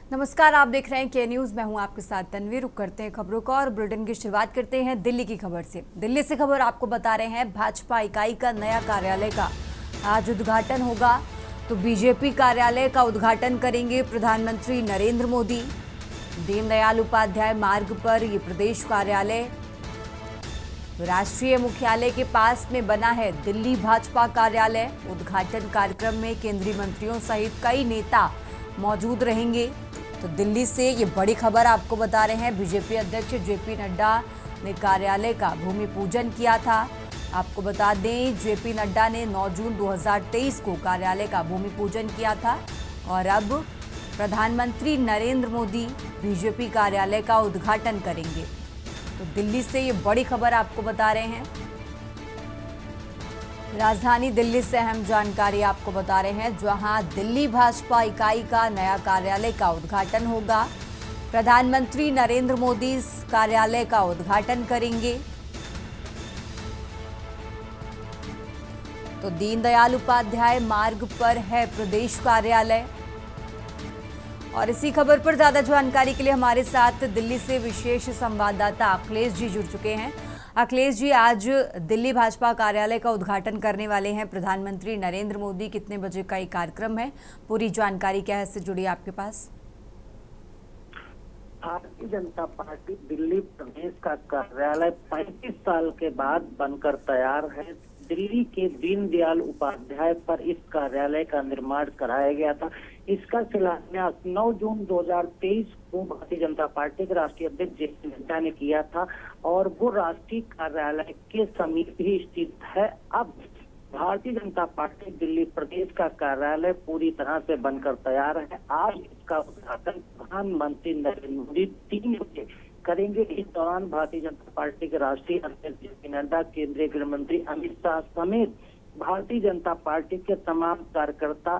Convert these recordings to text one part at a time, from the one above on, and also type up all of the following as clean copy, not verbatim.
नमस्कार, आप देख रहे हैं के न्यूज। मैं हूं आपके साथ तन्वी। रुक करते हैं खबरों का और बुलेटिन की शुरुआत करते हैं दिल्ली की खबर से। दिल्ली से खबर आपको बता रहे हैं, भाजपा इकाई का नया कार्यालय का आज उद्घाटन होगा। तो बीजेपी कार्यालय का उद्घाटन करेंगे प्रधानमंत्री नरेंद्र मोदी। दीनदयाल उपाध्याय मार्ग पर ये प्रदेश कार्यालय राष्ट्रीय मुख्यालय के पास में बना है दिल्ली भाजपा कार्यालय। उद्घाटन कार्यक्रम में केंद्रीय मंत्रियों सहित कई नेता मौजूद रहेंगे। तो दिल्ली से ये बड़ी खबर आपको बता रहे हैं, बीजेपी अध्यक्ष जेपी नड्डा ने कार्यालय का भूमि पूजन किया था। आपको बता दें, जेपी नड्डा ने 9 जून 2023 को कार्यालय का भूमि पूजन किया था और अब प्रधानमंत्री नरेंद्र मोदी बीजेपी कार्यालय का उद्घाटन करेंगे। तो दिल्ली से ये बड़ी खबर आपको बता रहे हैं। राजधानी दिल्ली से अहम जानकारी आपको बता रहे हैं, जहां दिल्ली भाजपा इकाई का नया कार्यालय का उद्घाटन होगा। प्रधानमंत्री नरेंद्र मोदी इस कार्यालय का उद्घाटन करेंगे। तो दीनदयाल उपाध्याय मार्ग पर है प्रदेश कार्यालय। और इसी खबर पर ज्यादा जानकारी के लिए हमारे साथ दिल्ली से विशेष संवाददाता अखिलेश जी जुड़ चुके हैं। अखिलेश जी, आज दिल्ली भाजपा कार्यालय का उद्घाटन करने वाले हैं प्रधानमंत्री नरेंद्र मोदी। कितने बजे का ये कार्यक्रम है, पूरी जानकारी क्या है, इससे जुड़ी आपके पास? भारतीय जनता पार्टी दिल्ली प्रदेश का कार्यालय 35 साल के बाद बनकर तैयार है। दिल्ली के दीनदयाल उपाध्याय पर इस कार्यालय का निर्माण कराया गया था। इसका शिलान्यास 9 जून 2023 को भारतीय जनता पार्टी के राष्ट्रीय अध्यक्ष जेपी नड्डा ने किया था और वो राष्ट्रीय कार्यालय के समीप ही स्थित है। अब भारतीय जनता पार्टी दिल्ली प्रदेश का कार्यालय पूरी तरह से बनकर तैयार है। आज इसका उद्घाटन प्रधानमंत्री नरेंद्र मोदी 3 बजे करेंगे। इस दौरान भारतीय जनता पार्टी के राष्ट्रीय अध्यक्ष जेपी नड्डा, केंद्रीय गृह मंत्री अमित शाह समेत भारतीय जनता पार्टी के तमाम कार्यकर्ता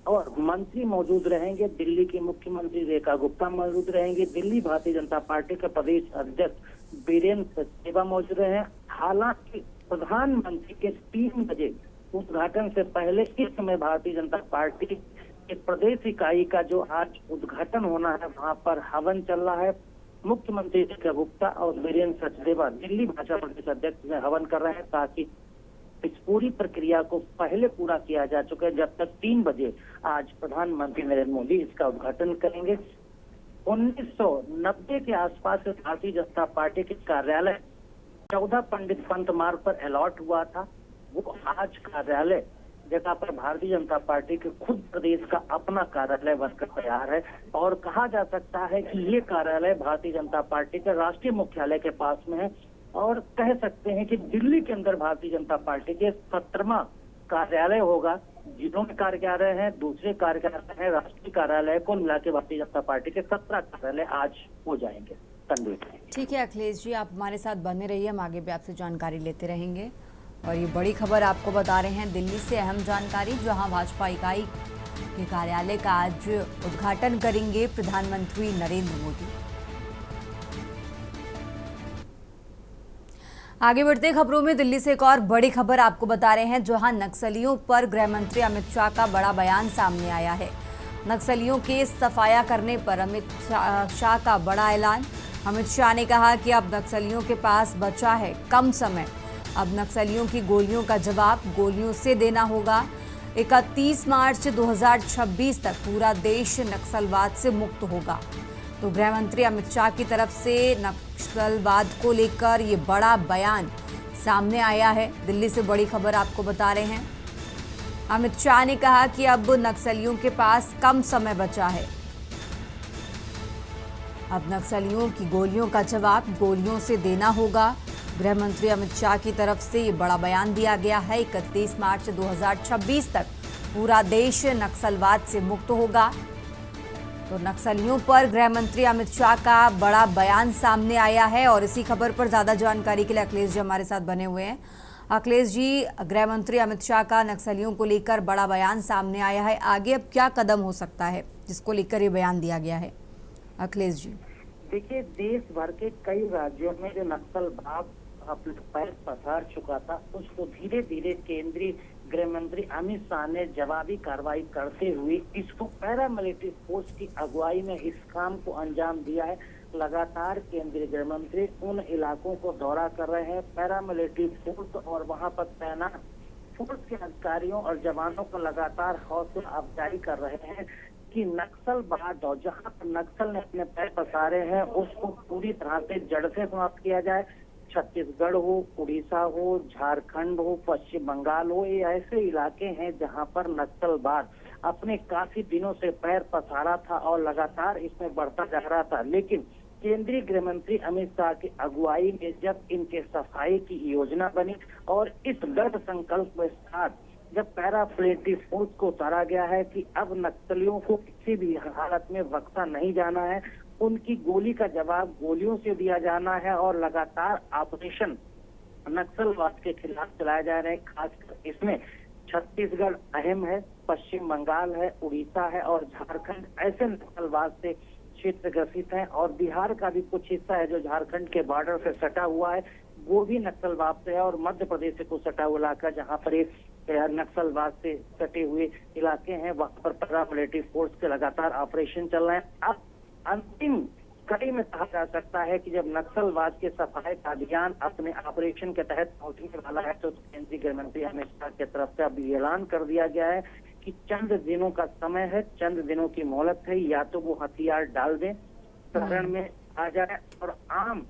और मंत्री मौजूद रहेंगे। दिल्ली की मुख्यमंत्री रेखा गुप्ता मौजूद रहेंगे। दिल्ली भारतीय जनता पार्टी के प्रदेश अध्यक्ष वीरेंद्र सचदेवा मौजूद रहे। हालांकि प्रधानमंत्री के 3 बजे उद्घाटन से पहले इस समय भारतीय जनता पार्टी के प्रदेश इकाई का जो आज उद्घाटन होना है, वहां पर हवन चल रहा है। मुख्यमंत्री रेखा गुप्ता और वीरेंद्र सचदेवा दिल्ली भाजपा प्रदेश अध्यक्ष में हवन कर रहे हैं, ताकि इस पूरी प्रक्रिया को पहले पूरा किया जा चुका है। जब तक 3 बजे आज प्रधानमंत्री नरेंद्र मोदी इसका उद्घाटन करेंगे। 1990 के आसपास भारतीय जनता पार्टी के कार्यालय 14 पंडित पंत मार्ग पर अलॉट हुआ था। वो आज कार्यालय जगह पर भारतीय जनता पार्टी के खुद प्रदेश का अपना कार्यालय बनकर तैयार है और कहा जा सकता है कि ये कार्यालय भारतीय जनता पार्टी के राष्ट्रीय मुख्यालय के पास में है और कह सकते हैं कि दिल्ली के अंदर भारतीय जनता पार्टी के 17वां कार्यालय होगा। जिलों में कार्यालय है, दूसरे कार्यालय है, राष्ट्रीय कार्यालय को मिला के भारतीय जनता पार्टी के 17 कार्यालय आज हो जाएंगे। ठीक है अखिलेश जी, आप हमारे साथ बने रहिए, हम आगे भी आपसे जानकारी लेते रहेंगे। और ये बड़ी खबर आपको बता रहे हैं दिल्ली से अहम जानकारी, जहां भाजपा इकाई के कार्यालय का आज उद्घाटन करेंगे प्रधानमंत्री नरेंद्र मोदी। आगे बढ़ते खबरों में दिल्ली से एक और बड़ी खबर आपको बता रहे हैं, जहां नक्सलियों पर गृह मंत्री अमित शाह का बड़ा बयान सामने आया है। नक्सलियों के सफाया करने पर अमित शाह का बड़ा ऐलान। अमित शाह ने कहा कि अब नक्सलियों के पास बचा है कम समय। अब नक्सलियों की गोलियों का जवाब गोलियों से देना होगा। 31 मार्च 2026 तक पूरा देश नक्सलवाद से मुक्त होगा। तो गृह मंत्री अमित शाह की तरफ से नक्सलवाद को लेकर ये बड़ा बयान सामने आया है। दिल्ली से बड़ी खबर आपको बता रहे हैं। अमित शाह ने कहा कि अब नक्सलियों के पास कम समय बचा है। अब नक्सलियों की गोलियों का जवाब गोलियों से देना होगा। गृह मंत्री अमित शाह की तरफ से ये बड़ा बयान दिया गया है। 31 मार्च 2026 तक पूरा देश नक्सलवाद से मुक्त होगा। तो नक्सलियों पर गृह मंत्री अमित शाह का बड़ा बयान सामने आया है। और इसी खबर पर ज्यादा जानकारी के लिए अखिलेश जी हमारे साथ बने हुए हैं। अखिलेश जी, गृह मंत्री अमित शाह का नक्सलियों को लेकर बड़ा बयान सामने आया है, आगे अब क्या कदम हो सकता है जिसको लेकर ये बयान दिया गया है? अखिलेश जी, देखिए, देश भर के कई राज्यों में जो नक्सल भाव अपने पैर पसार चुका था, उसको धीरे धीरे केंद्रीय गृह मंत्री अमित शाह ने जवाबी कार्रवाई करते हुए इसको पैरामिलिट्री फोर्स की अगुवाई में इस काम को अंजाम दिया है। लगातार केंद्रीय गृह मंत्री उन इलाकों को दौरा कर रहे हैं, पैरामिलिट्री फोर्स और वहां पर तैनात फोर्स के अधिकारियों और जवानों को लगातार हौसला अफजाई कर रहे हैं कि नक्सलवाद और जहां पर नक्सल ने अपने पैर पसारे हैं उसको पूरी तरह से जड़ से समाप्त किया जाए। छत्तीसगढ़ हो, उड़ीसा हो, झारखंड हो, पश्चिम बंगाल हो, ये ऐसे इलाके हैं जहां पर नक्सलवाद अपने काफी दिनों से पैर पसारा था और लगातार इसमें बढ़ता जा रहा था। लेकिन केंद्रीय गृह मंत्री अमित शाह की अगुवाई में जब इनके सफाई की योजना बनी और इस दृढ़ संकल्प के साथ जब पैरामिलिट्री फोर्स को उतारा गया है कि अब नक्सलियों को किसी भी हालत में बख्शा नहीं जाना है, उनकी गोली का जवाब गोलियों से दिया जाना है और लगातार ऑपरेशन नक्सलवाद के खिलाफ चलाए जा रहे हैं। खासकर इसमें छत्तीसगढ़ अहम है, पश्चिम बंगाल है, उड़ीसा है और झारखंड ऐसे नक्सलवाद से क्षेत्र ग्रसित है और बिहार का भी कुछ हिस्सा है जो झारखंड के बॉर्डर से सटा हुआ है, वो भी नक्सलवाद से है और मध्य प्रदेश से कुछ सटा हुआ इलाका जहाँ पर एक नक्सलवाद से सटे हुए इलाके हैं, वहां पर पैरामिलिट्री फोर्स के लगातार ऑपरेशन चल रहे हैं। अब अंतिम कड़ी में कहा जा सकता है कि जब नक्सलवाद के सफाई का अभियान अपने ऑपरेशन के तहत पहुंचने वाला है तो केंद्रीय गृह मंत्री अमित शाह की तरफ से अभी ऐलान कर दिया गया है कि चंद दिनों का समय है, चंद दिनों की मोहलत है, या तो वो हथियार डाल दें, शरण में आ जाए और आम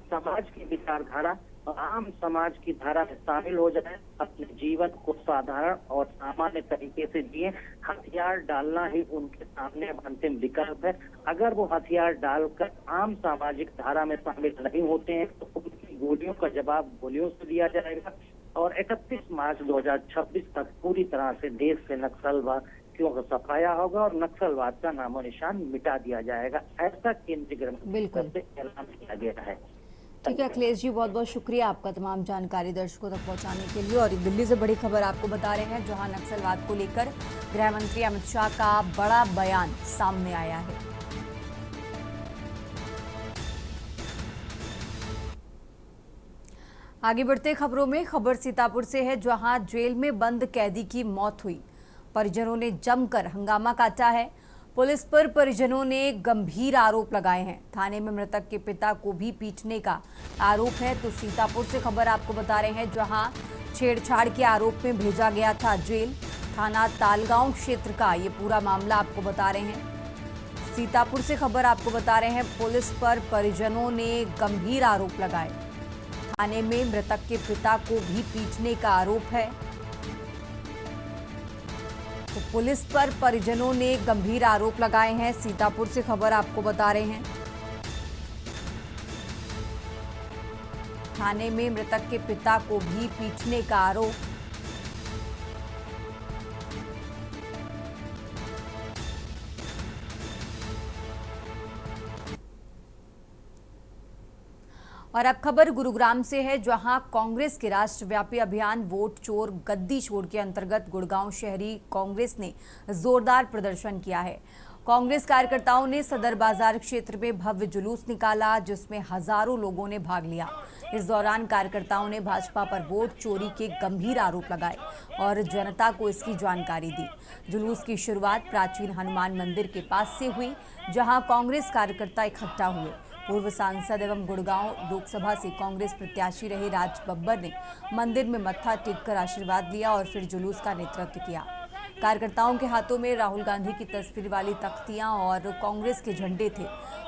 समाज की विचारधारा और आम समाज की धारा में शामिल हो जाए, अपने जीवन को साधारण और सामान्य तरीके से जिए। हथियार डालना ही उनके सामने अंतिम विकल्प है। अगर वो हथियार डालकर आम सामाजिक धारा में शामिल नहीं होते हैं तो उनकी गोलियों का जवाब गोलियों से दिया जाएगा और 31 मार्च 2026 तक पूरी तरह से देश से नक्सलवादियों का सफाया होगा और नक्सलवाद का नामो निशान मिटा दिया जाएगा। ऐसा केंद्रीय गृह मंत्री से ऐलान किया गया है। ठीक है अखिलेश जी, बहुत बहुत शुक्रिया आपका तमाम जानकारी दर्शकों तक पहुंचाने के लिए। और दिल्ली से बड़ी खबर आपको बता रहे हैं जहां नक्सलवाद को लेकर गृह मंत्री अमित शाह का बड़ा बयान सामने आया है। आगे बढ़ते खबरों में, खबर सीतापुर से है जहां जेल में बंद कैदी की मौत हुई। परिजनों ने जमकर हंगामा काटा है। पुलिस पर परिजनों ने गंभीर आरोप लगाए हैं। थाने में मृतक के पिता को भी पीटने का आरोप है। तो सीतापुर से खबर आपको बता रहे हैं जहां छेड़छाड़ के आरोप में भेजा गया था जेल। थाना तालगांव क्षेत्र का ये पूरा मामला आपको बता रहे हैं। सीतापुर से खबर आपको बता रहे हैं पुलिस पर परिजनों ने गंभीर आरोप लगाए। थाने में मृतक के पिता को भी पीटने का आरोप है। तो पुलिस पर परिजनों ने गंभीर आरोप लगाए हैं। सीतापुर से खबर आपको बता रहे हैं थाने में मृतक के पिता को भी पीटने का आरोप। और अब खबर गुरुग्राम से है जहां कांग्रेस के राष्ट्रव्यापी अभियान वोट चोर गद्दी छोड़ के अंतर्गत गुड़गांव शहरी कांग्रेस ने जोरदार प्रदर्शन किया है। कांग्रेस कार्यकर्ताओं ने सदर बाजार क्षेत्र में भव्य जुलूस निकाला जिसमें हजारों लोगों ने भाग लिया। इस दौरान कार्यकर्ताओं ने भाजपा पर वोट चोरी के गंभीर आरोप लगाए और जनता को इसकी जानकारी दी। जुलूस की शुरुआत प्राचीन हनुमान मंदिर के पास से हुई जहां कांग्रेस कार्यकर्ता इकट्ठा हुए। पूर्व सांसद एवं गुड़गांव लोकसभा से कांग्रेस प्रत्याशी रहे राज बब्बर ने मंदिर में मत्था टेककर आशीर्वाद लिया और फिर जुलूस का नेतृत्व किया। कार्यकर्ताओं के हाथों में राहुल गांधी की तस्वीर वाली तख्तियां और कांग्रेस के झंडे थे।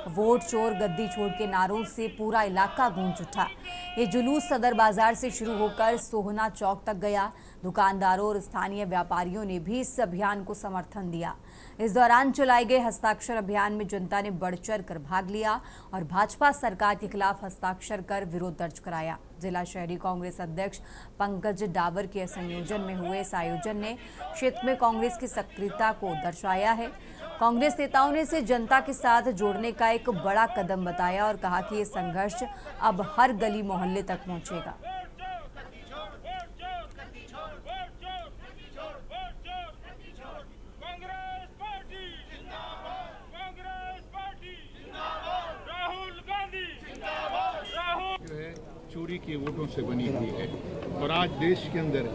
वोट चोर गद्दी छोड़ के नारों से पूरा इलाका गूंज उठा। ये जुलूस सदर बाजार से शुरू होकर सोहना चौक तक गया। दुकानदारों और स्थानीय व्यापारियों ने भी इस अभियान को समर्थन दिया। इस दौरान चलाए गए हस्ताक्षर अभियान में जनता ने बढ़ चढ़ कर भाग लिया और भाजपा सरकार के खिलाफ हस्ताक्षर कर विरोध दर्ज कराया। जिला शहरी कांग्रेस अध्यक्ष पंकज डावर के संयोजन में हुए इस आयोजन ने क्षेत्र में कांग्रेस की सक्रियता को दर्शाया है। कांग्रेस नेताओं ने इसे जनता के साथ जोड़ने का एक बड़ा कदम बताया और कहा कि ये संघर्ष अब हर गली मोहल्ले तक पहुंचेगा। चोरी के वोटों से बनी हुई है और आज देश के अंदर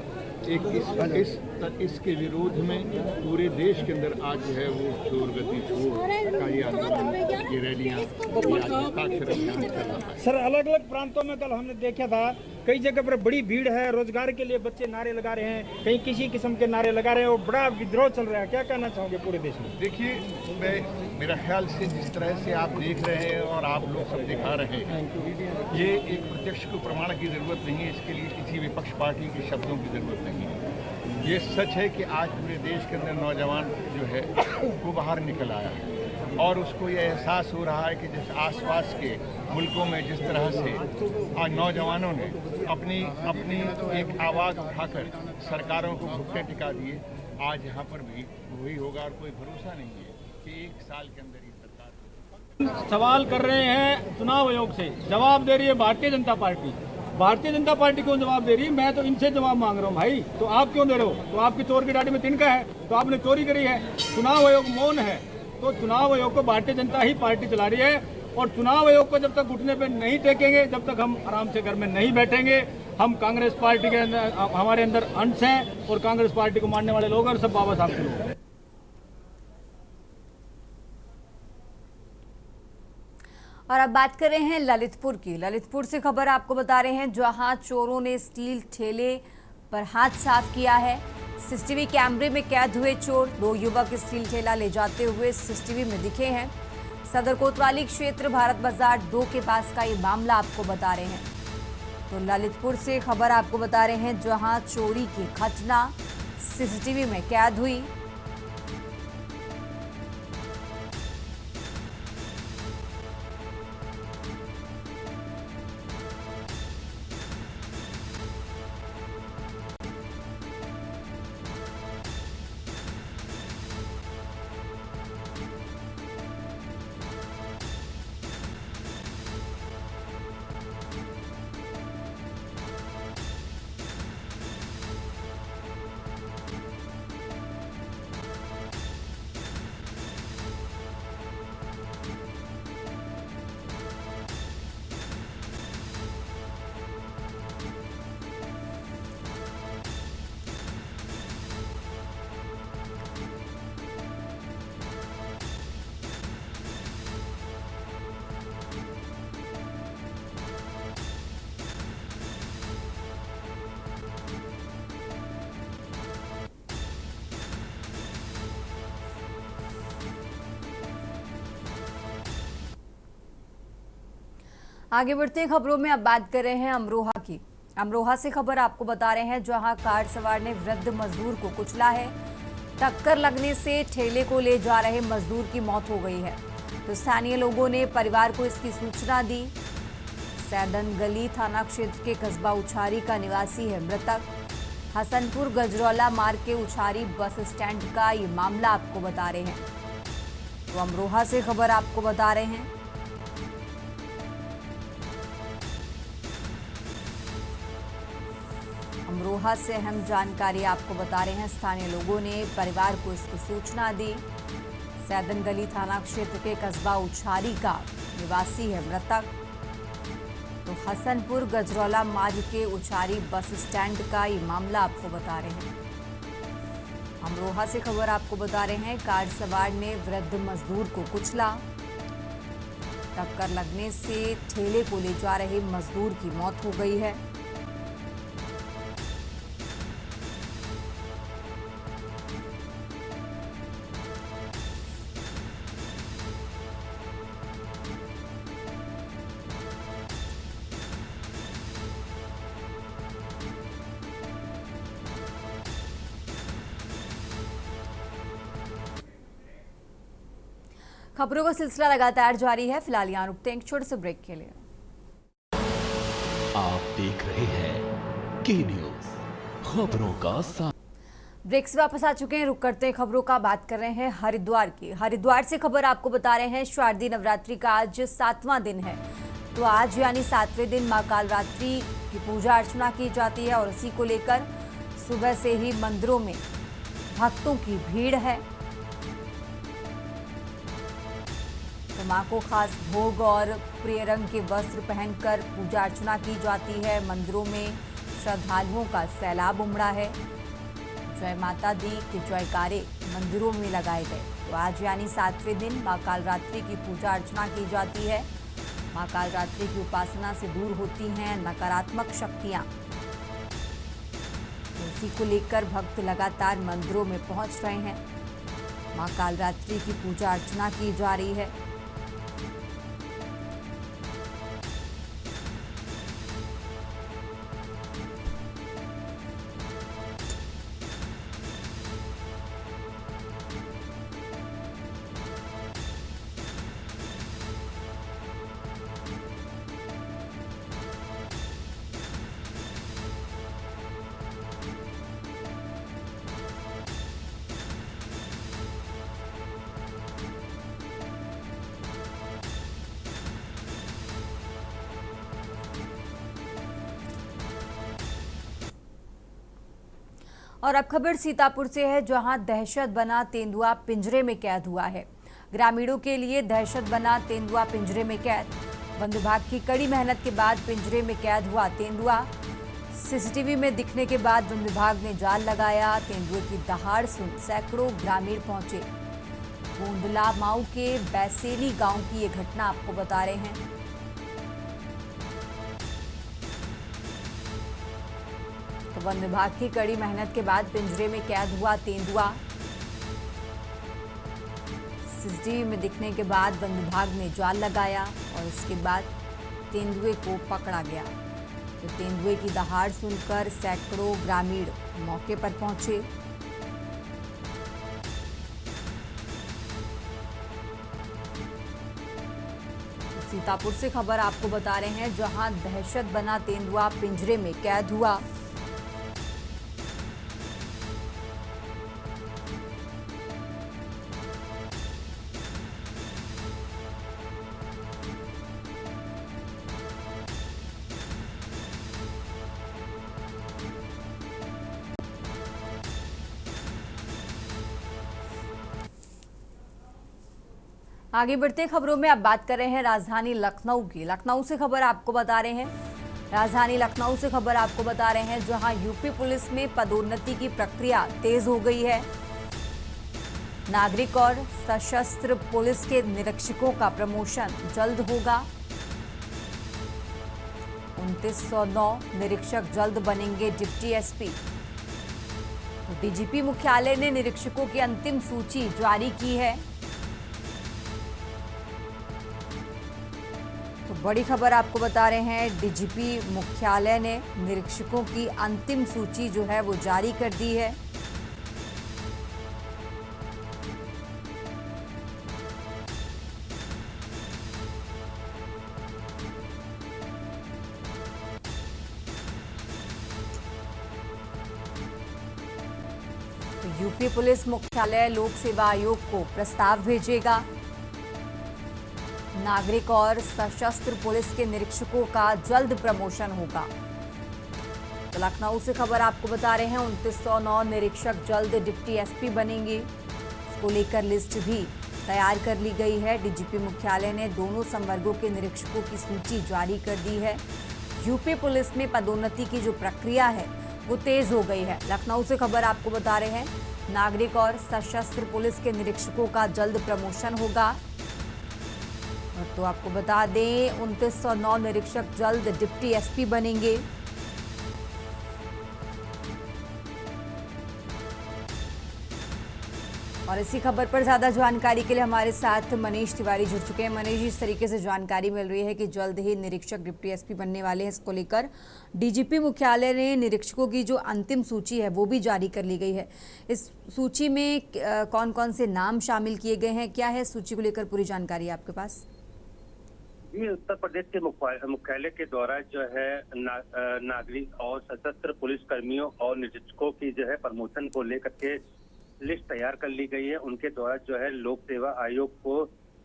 इसके विरोध में पूरे देश के अंदर आज जो है वो चोर गति छोड़ का ये आंदोलन, ये रैलियाँ, ये हस्ताक्षर अभियान चल रहा है। सर, अलग अलग प्रांतों में कल हमने देखा था, कई जगह पर बड़ी भीड़ है, रोजगार के लिए बच्चे नारे लगा रहे हैं, कहीं किसी किस्म के नारे लगा रहे हैं और बड़ा विद्रोह चल रहा है। क्या कहना चाहोगे पूरे देश में? देखिए, मेरा ख्याल से जिस तरह से आप देख रहे हैं और आप लोग सब दिखा रहे हैं, ये एक प्रत्यक्ष को प्रमाण की ज़रूरत नहीं है, इसके लिए किसी विपक्ष पार्टी के शब्दों की ज़रूरत नहीं है। ये सच है कि आज पूरे देश के अंदर नौजवान जो है वो बाहर निकल आया है और उसको ये एहसास हो रहा है कि जिस आसपास के मुल्कों में जिस तरह से आज नौजवानों ने अपनी एक आवाज़ उठाकर सरकारों को घुटने टिका दिए, आज यहाँ पर भी वही होगा और कोई भरोसा नहीं है कि एक साल के अंदर ही सरकार। सवाल कर रहे हैं चुनाव आयोग से, जवाब दे रही है भारतीय जनता पार्टी। भारतीय जनता पार्टी क्यों जवाब दे रही है? मैं तो इनसे जवाब मांग रहा हूँ भाई, तो आप क्यों दे रहे हो? तो आपकी चोर की दाढ़ी में तिनका है, तो आपने चोरी करी है। चुनाव आयोग मौन है, तो चुनाव आयोग को भारतीय जनता ही पार्टी चला रही है और चुनाव आयोग को जब तक घुटने पे नहीं टेकेंगे, जब तक हम आराम से घर में नहीं बैठेंगे। हम कांग्रेस पार्टी के अंदर, हमारे अंदर अंश हैं और कांग्रेस पार्टी को मानने वाले लोग और सब बाबा साहब के लोग हैं। और अब बात कर रहे हैं ललितपुर की। ललितपुर से खबर आपको बता रहे हैं, जहां चोरों ने स्टील ठेले पर हाथ साफ किया है। सीसीटीवी कैमरे में कैद हुए चोर, 2 युवक स्टील ठेला ले जाते हुए सीसीटीवी में दिखे हैं। सदर कोतवाली क्षेत्र भारत बाजार 2 के पास का ये मामला आपको बता रहे हैं। तो ललितपुर से खबर आपको बता रहे हैं, जहां चोरी की घटना सीसीटीवी में कैद हुई। आगे बढ़ते हैं खबरों में। अब बात कर रहे हैं अमरोहा की। अमरोहा से खबर आपको बता रहे हैं, जहां कार सवार ने वृद्ध मजदूर को कुचला है। टक्कर लगने से ठेले को ले जा रहे मजदूर की मौत हो गई है। तो स्थानीय लोगों ने परिवार को इसकी सूचना दी। सैदन गली थाना क्षेत्र के कस्बा उछारी का निवासी है मृतक। हसनपुर गजरौला मार्ग के उछारी बस स्टैंड का ये मामला आपको बता रहे हैं। तो अमरोहा से खबर आपको बता रहे हैं। अमरोहा से अहम जानकारी आपको बता रहे हैं, स्थानीय लोगों ने परिवार को इसकी सूचना दी। सैदन गली थाना क्षेत्र के कस्बा उछारी का निवासी है मृतक। तो हसनपुर गजरौला मार्ग के उछारी बस स्टैंड का ये मामला आपको बता रहे हैं। अमरोहा से खबर आपको बता रहे हैं, कार सवार ने वृद्ध मजदूर को कुचला। टक्कर लगने से ठेले को ले जा रहे मजदूर की मौत हो गई है। खबरों का सिलसिला लगातार जारी है। फिलहाल यहाँ रुकते हैं एक छोटे से ब्रेक के लिए। आप देख रहे हैं के न्यूज़, खबरों का साथ। ब्रेक से वापस आ चुके हैं। रुक करते हैं खबरों का। बात कर रहे हैं हरिद्वार की। हरिद्वार से खबर आपको बता रहे हैं, शारदीय नवरात्रि का आज 7वां दिन है। तो आज यानी 7वें दिन मां कालरात्रि की पूजा अर्चना की जाती है और इसी को लेकर सुबह से ही मंदिरों में भक्तों की भीड़ है। तो मां को खास भोग और प्रिय रंग के वस्त्र पहनकर पूजा अर्चना की जाती है। मंदिरों में श्रद्धालुओं का सैलाब उमड़ा है। जय माता दी के जयकारे मंदिरों में लगाए गए। तो आज यानी 7वें दिन मां कालरात्रि की पूजा अर्चना की जाती है। मां कालरात्रि की उपासना से दूर होती हैं नकारात्मक शक्तियां। इसी को लेकर भक्त लगातार मंदिरों में पहुंच रहे हैं। मां कालरात्रि की पूजा अर्चना की जा रही है। और अब खबर सीतापुर से है, जहां दहशत बना तेंदुआ पिंजरे में कैद हुआ है। ग्रामीणों के लिए दहशत बना तेंदुआ पिंजरे में कैद। वन विभाग की कड़ी मेहनत के बाद पिंजरे में कैद हुआ तेंदुआ। सीसीटीवी में दिखने के बाद वन विभाग ने जाल लगाया। तेंदुए की दहाड़ सुन सैकड़ों ग्रामीण पहुंचे। गोंदला माऊ के बैसेली गांव की ये घटना आपको बता रहे हैं। तो वन विभाग की कड़ी मेहनत के बाद पिंजरे में कैद हुआ तेंदुआ। सीसीटीवी में दिखने के बाद वन विभाग ने जाल लगाया और इसके बाद तेंदुए को पकड़ा गया। तो तेंदुए की दहाड़ सुनकर सैकड़ों ग्रामीण मौके पर पहुंचे। तो सीतापुर से खबर आपको बता रहे हैं, जहां दहशत बना तेंदुआ पिंजरे में कैद हुआ। आगे बढ़ते खबरों में अब बात कर रहे हैं राजधानी लखनऊ की। लखनऊ से खबर आपको बता रहे हैं, राजधानी लखनऊ से खबर आपको बता रहे हैं, जहां यूपी पुलिस में पदोन्नति की प्रक्रिया तेज हो गई है। नागरिक और सशस्त्र पुलिस के निरीक्षकों का प्रमोशन जल्द होगा। 2909 निरीक्षक जल्द बनेंगे डिप्टी एसपी। तो डीजीपी मुख्यालय ने निरीक्षकों की अंतिम सूची जारी की है। तो बड़ी खबर आपको बता रहे हैं, डीजीपी मुख्यालय ने निरीक्षकों की अंतिम सूची जो है वो जारी कर दी है। तो यूपी पुलिस मुख्यालय लोक सेवा आयोग को प्रस्ताव भेजेगा। नागरिक और सशस्त्र पुलिस के निरीक्षकों का जल्द प्रमोशन होगा। तो लखनऊ से खबर आपको बता रहे हैं, 2909 निरीक्षक जल्द डिप्टी एसपी बनेंगे। इसको लेकर लिस्ट भी तैयार कर ली गई है। डीजीपी मुख्यालय ने दोनों संवर्गों के निरीक्षकों की सूची जारी कर दी है। यूपी पुलिस में पदोन्नति की जो प्रक्रिया है वो तेज हो गई है। लखनऊ से खबर आपको बता रहे हैं, नागरिक और सशस्त्र पुलिस के निरीक्षकों का जल्द प्रमोशन होगा। तो आपको बता दें, 2909 निरीक्षक जल्द डिप्टी एसपी बनेंगे। और इसी खबर पर ज्यादा जानकारी के लिए हमारे साथ मनीष तिवारी जुड़ चुके हैं। मनीष, इस तरीके से जानकारी मिल रही है कि जल्द ही निरीक्षक डिप्टी एसपी बनने वाले हैं। इसको लेकर डीजीपी मुख्यालय ने निरीक्षकों की जो अंतिम सूची है वो भी जारी कर ली गई है। इस सूची में कौन कौन से नाम शामिल किए गए हैं, क्या है सूची को लेकर पूरी जानकारी आपके पास? जी, उत्तर प्रदेश के मुख्यालय के द्वारा जो है नागरिक और सशस्त्र पुलिस कर्मियों और निरीक्षकों की जो है प्रमोशन को लेकर के लिस्ट तैयार कर ली गई है। उनके द्वारा जो है लोक सेवा आयोग को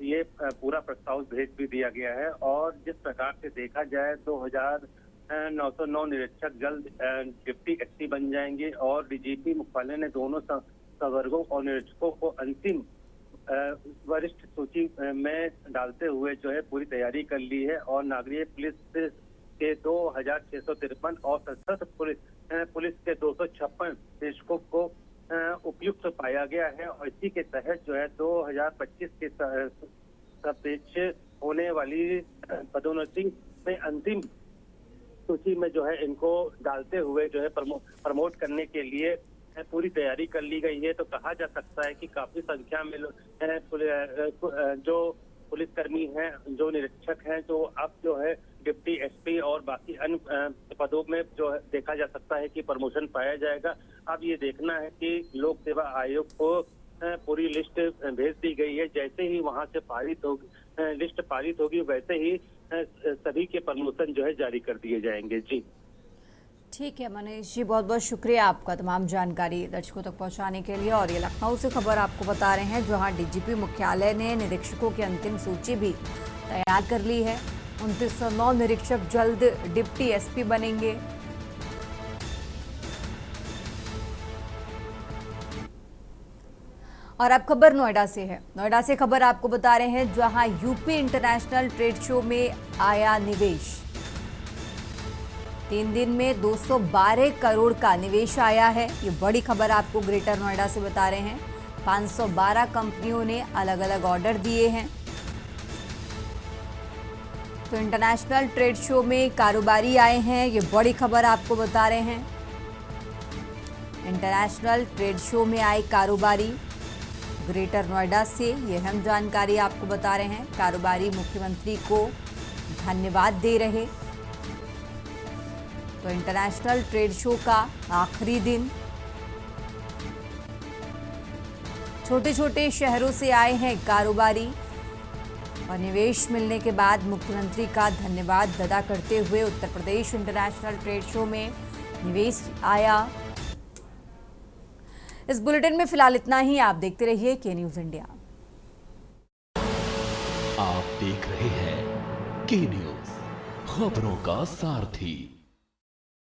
ये पूरा प्रस्ताव भेज भी दिया गया है। और जिस प्रकार से देखा जाए 2909 निरीक्षक जल्द डिप्टी एसपी बन जाएंगे और डीजीपी मुख्यालय ने दोनों संवर्गों और निरीक्षकों को अंतिम वरिष्ठ सूची में डालते हुए जो है पूरी तैयारी कर ली है। और नागरिक पुलिस के 2653 और सशस्त्र पुलिस के 256 निरीक्षकों को उपयुक्त पाया गया है और इसी के तहत जो है 2025 के सापेक्ष होने वाली पदोन्नति में अंतिम सूची में जो है इनको डालते हुए जो है प्रमोट करने के लिए पूरी तैयारी कर ली गई है। तो कहा जा सकता है कि काफी संख्या में जो पुलिसकर्मी हैं, जो निरीक्षक हैं, जो अब जो है डिप्टी एसपी और बाकी अन्य पदों में जो है देखा जा सकता है कि प्रमोशन पाया जाएगा। अब ये देखना है कि लोक सेवा आयोग को पूरी लिस्ट भेज दी गई है। जैसे ही वहां से लिस्ट पारित होगी वैसे ही सभी के प्रमोशन जो है जारी कर दिए जाएंगे। जी ठीक है मनीष जी, बहुत बहुत शुक्रिया आपका तमाम जानकारी दर्शकों तक पहुंचाने के लिए। और ये लखनऊ से खबर आपको बता रहे हैं, जहां डीजीपी मुख्यालय ने निरीक्षकों की अंतिम सूची भी तैयार कर ली है। 2909 निरीक्षक जल्द डिप्टी एसपी बनेंगे। और अब खबर नोएडा से है। नोएडा से खबर आपको बता रहे हैं, जहां यूपी इंटरनेशनल ट्रेड शो में आया निवेश। 3 दिन में 212 करोड़ का निवेश आया है। ये बड़ी खबर आपको ग्रेटर नोएडा से बता रहे हैं। 512 कंपनियों ने अलग अलग ऑर्डर दिए हैं। तो इंटरनेशनल ट्रेड शो में कारोबारी आए हैं, ये बड़ी खबर आपको बता रहे हैं। इंटरनेशनल ट्रेड शो में आए कारोबारी ग्रेटर नोएडा से, ये अहम जानकारी आपको बता रहे हैं। कारोबारी मुख्यमंत्री को धन्यवाद दे रहे। तो इंटरनेशनल ट्रेड शो का आखिरी दिन, छोटे छोटे शहरों से आए हैं कारोबारी और निवेश मिलने के बाद मुख्यमंत्री का धन्यवाद अदा करते हुए Uttar Pradesh international trade show में निवेश आया। इस बुलेटिन में फिलहाल इतना ही। आप देखते रहिए के न्यूज इंडिया। आप देख रहे हैं के न्यूज, खबरों का सारथी।